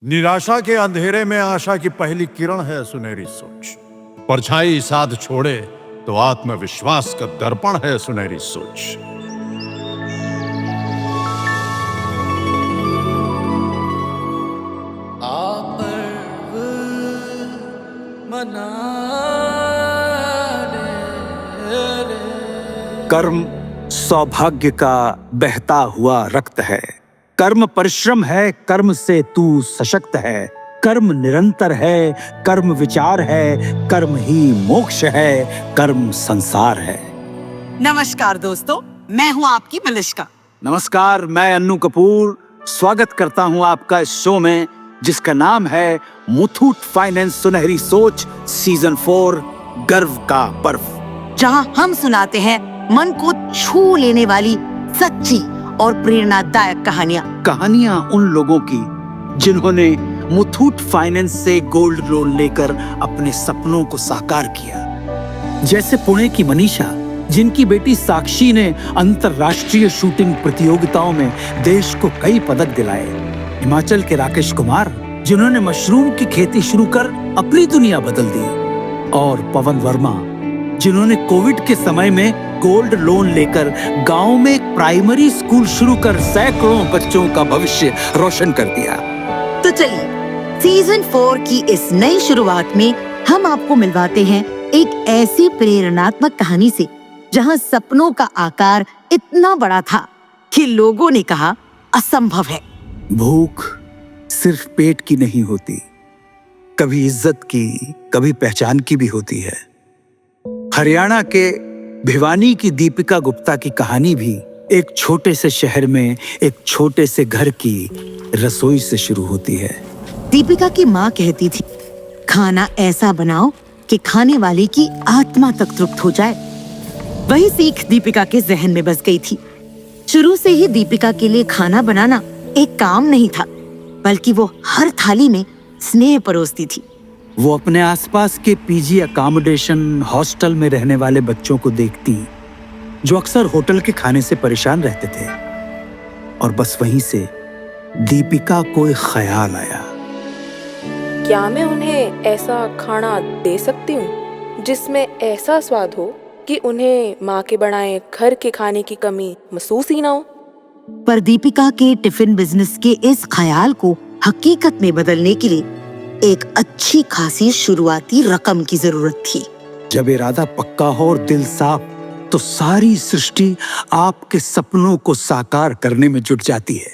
निराशा के अंधेरे में आशा की पहली किरण है सुनहरी सोच। परछाई साथ छोड़े तो आत्मविश्वास का दर्पण है सुनहरी सोच। कर्म सौभाग्य का बहता हुआ रक्त है। कर्म परिश्रम है, कर्म से तू सशक्त है। कर्म निरंतर है, कर्म विचार है, कर्म ही मोक्ष है, कर्म संसार है। नमस्कार दोस्तों, मैं हूँ आपकी मलिष्का। नमस्कार, मैं अन्नू कपूर स्वागत करता हूँ आपका इस शो में जिसका नाम है मुथूट फाइनेंस सुनहरी सोच सीजन 4 गर्व का पर्व, जहाँ हम सुनाते हैं मन को छू लेने वाली सच्ची और प्रेरणादायक कहानियाँ उन लोगों की जिन्होंने मुथूट फाइनेंस से गोल्ड लोन लेकर अपने सपनों को साकार किया। जैसे पुणे की मनीषा, जिनकी बेटी साक्षी ने अंतरराष्ट्रीय शूटिंग प्रतियोगिताओं में देश को कई पदक दिलाए। हिमाचल के राकेश कुमार, जिन्होंने मशरूम की खेती शुरू कर अपनी दुनिया बदल दी। और पवन वर्मा, जिन्होंने कोविड के समय में गोल्ड लोन लेकर गांव में एक प्राइमरी स्कूल शुरू कर सैकड़ों बच्चों का भविष्य रोशन कर दिया। तो चलिए सीजन 4 की इस नई शुरुआत में हम आपको मिलवाते हैं एक ऐसी प्रेरणात्मक कहानी से जहां सपनों का आकार इतना बड़ा था कि लोगों ने कहा असंभव है। भूख सिर्फ पेट की नहीं होती, कभी इज्जत की, कभी पहचान की भी होती है। हरियाणा के भिवानी की दीपिका गुप्ता की कहानी भी एक छोटे से शहर में एक छोटे से घर की रसोई से शुरू होती है। दीपिका की माँ कहती थी, खाना ऐसा बनाओ कि खाने वाले की आत्मा तक तृप्त हो जाए। वही सीख दीपिका के जहन में बस गई थी। शुरू से ही दीपिका के लिए खाना बनाना एक काम नहीं था, बल्कि वो हर थाली में स्नेह परोसती थी। वो अपने आसपास के पीजी अकोमोडेशन हॉस्टल में रहने वाले बच्चों को देखती, जो अक्सर होटल के खाने से परेशान रहते थे। और बस वहीं से दीपिका को एक ख्याल आया, क्या मैं उन्हें ऐसा खाना दे सकती हूँ जिसमें ऐसा स्वाद हो कि उन्हें माँ के बनाए घर के खाने की कमी महसूस ही ना हो। पर दीपिका के टिफिन बिजनेस के इस ख्याल को हकीकत में बदलने के लिए एक अच्छी खासी शुरुआती रकम की जरूरत थी। जब इरादा पक्का हो और दिल साफ, तो सारी सृष्टि आपके सपनों को साकार करने में जुट जाती है।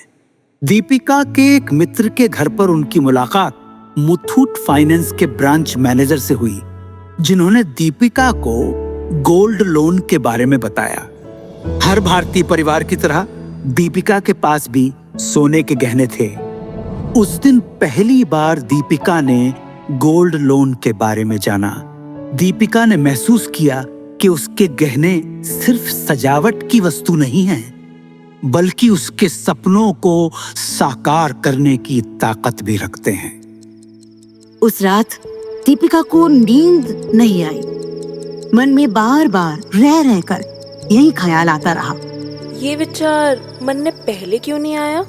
दीपिका के एक मित्र के घर पर उनकी मुलाकात मुथूट फाइनेंस के ब्रांच मैनेजर से हुई, जिन्होंने दीपिका को गोल्ड लोन के बारे में बताया। हर भारतीय परिवार की तरह दीपिका के पास भी सोने के गहने थे। उस दिन पहली बार दीपिका ने गोल्ड लोन के बारे में जाना। दीपिका ने महसूस किया कि उसके गहने सिर्फ सजावट की वस्तु नहीं हैं, बल्कि उसके सपनों को साकार करने की ताकत भी रखते हैं। उस रात दीपिका को नींद नहीं आई। मन में बार बार रह रहकर यही ख्याल आता रहा, ये विचार मन में पहले क्यों नहीं आया।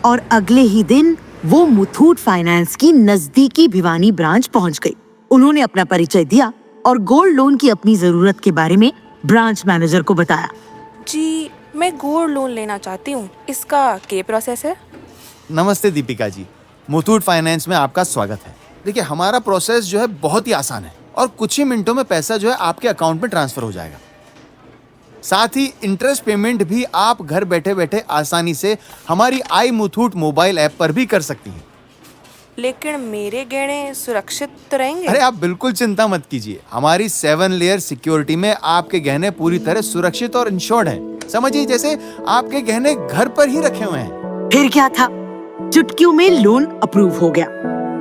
और अगले ही दिन वो मुथूट फाइनेंस की नजदीकी भिवानी ब्रांच पहुंच गई। उन्होंने अपना परिचय दिया और गोल्ड लोन की अपनी जरूरत के बारे में ब्रांच मैनेजर को बताया। जी, मैं गोल्ड लोन लेना चाहती हूँ, इसका क्या प्रोसेस है। नमस्ते दीपिका जी, मुथूट फाइनेंस में आपका स्वागत है। देखिए, हमारा प्रोसेस जो है बहुत ही आसान है और कुछ ही मिनटों में पैसा जो है आपके अकाउंट में ट्रांसफर हो जाएगा। साथ ही इंटरेस्ट पेमेंट भी आप घर बैठे बैठे आसानी से हमारी आई मुथूट मोबाइल ऐप पर भी कर सकती हैं। लेकिन मेरे गहने सुरक्षित तो रहेंगे। अरे आप बिल्कुल चिंता मत कीजिए, हमारी 7 लेयर सिक्योरिटी में आपके गहने पूरी तरह सुरक्षित और इंश्योर्ड हैं। समझिए जैसे आपके गहने घर पर ही रखे हुए हैं। फिर क्या था, चुटकियों में लोन अप्रूव हो गया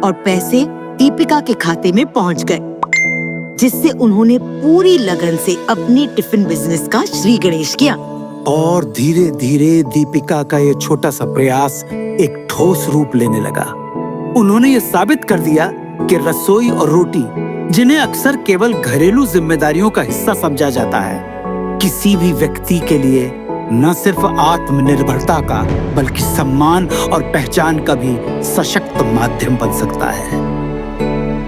और पैसे दीपिका के खाते में पहुंच गए, जिससे उन्होंने पूरी लगन से अपनी टिफिन बिजनेस का श्री गणेश किया। और धीरे धीरे दीपिका का ये छोटा सा प्रयास एक ठोस रूप लेने लगा। उन्होंने ये साबित कर दिया कि रसोई और रोटी, जिन्हें अक्सर केवल घरेलू जिम्मेदारियों का हिस्सा समझा जाता है, किसी भी व्यक्ति के लिए न सिर्फ आत्मनिर्भरता का बल्कि सम्मान और पहचान का भी सशक्त माध्यम बन सकता है।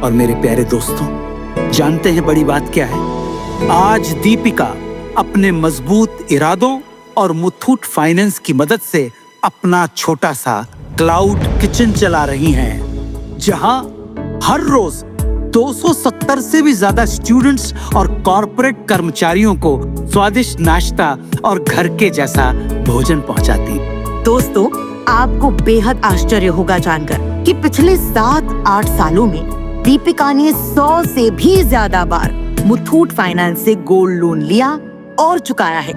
और मेरे प्यारे दोस्तों, जानते हैं बड़ी बात क्या है? आज दीपिका अपने मजबूत इरादों और मुथूट फाइनेंस की मदद से अपना छोटा सा क्लाउड किचन चला रही हैं, जहां हर रोज 270 से भी ज्यादा स्टूडेंट्स और कॉर्पोरेट कर्मचारियों को स्वादिष्ट नाश्ता और घर के जैसा भोजन पहुंचाती। दोस्तों, आपको बेहद आश्चर्य होगा जानकर कि पिछले 7-8 सालों में दीपिका ने 100 से भी ज्यादा बार मुथूट फाइनेंस से गोल्ड लोन लिया और चुकाया है,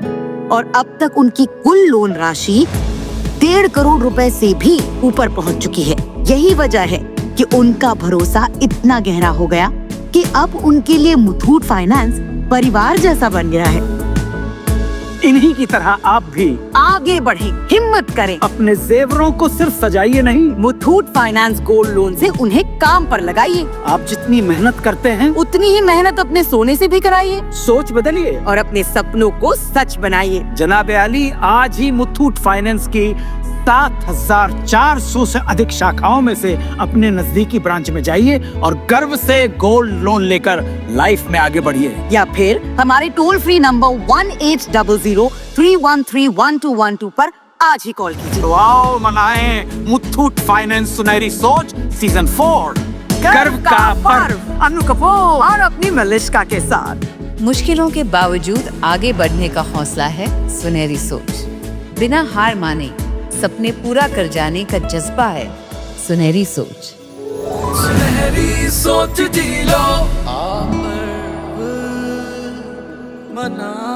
और अब तक उनकी कुल लोन राशि 1.5 करोड़ रुपए से भी ऊपर पहुंच चुकी है। यही वजह है कि उनका भरोसा इतना गहरा हो गया कि अब उनके लिए मुथूट फाइनेंस परिवार जैसा बन गया है। इन्हीं की तरह आप भी आगे बढ़ें, हिम्मत करें, अपने जेवरों को सिर्फ सजाइए नहीं, मुथूट फाइनेंस गोल्ड लोन से उन्हें काम पर लगाइए। आप जितनी मेहनत करते हैं उतनी ही मेहनत अपने सोने से भी कराइए सोच बदलिए और अपने सपनों को सच बनाइए। जनाब आली, आज ही मुथूट फाइनेंस की 7,400 से अधिक शाखाओं में से अपने नजदीकी ब्रांच में जाइए और गर्व से गोल्ड लोन लेकर लाइफ में आगे बढ़िए। या फिर हमारे टोल फ्री नंबर 1800-313-1212 पर आज ही कॉल कीजिए। तो आओ मनाएं मुथूट फाइनेंस सुनहरी सोच सीजन 4, गर्व का पर्व, अनु कपूर और अपनी मलिश्का के साथ। मुश्किलों के बावजूद आगे बढ़ने का हौसला है सुनहरी सोच। बिना हार माने सपने पूरा कर जाने का जज्बा है सुनहरी सोच। सुनहरी सोच जी लो, मना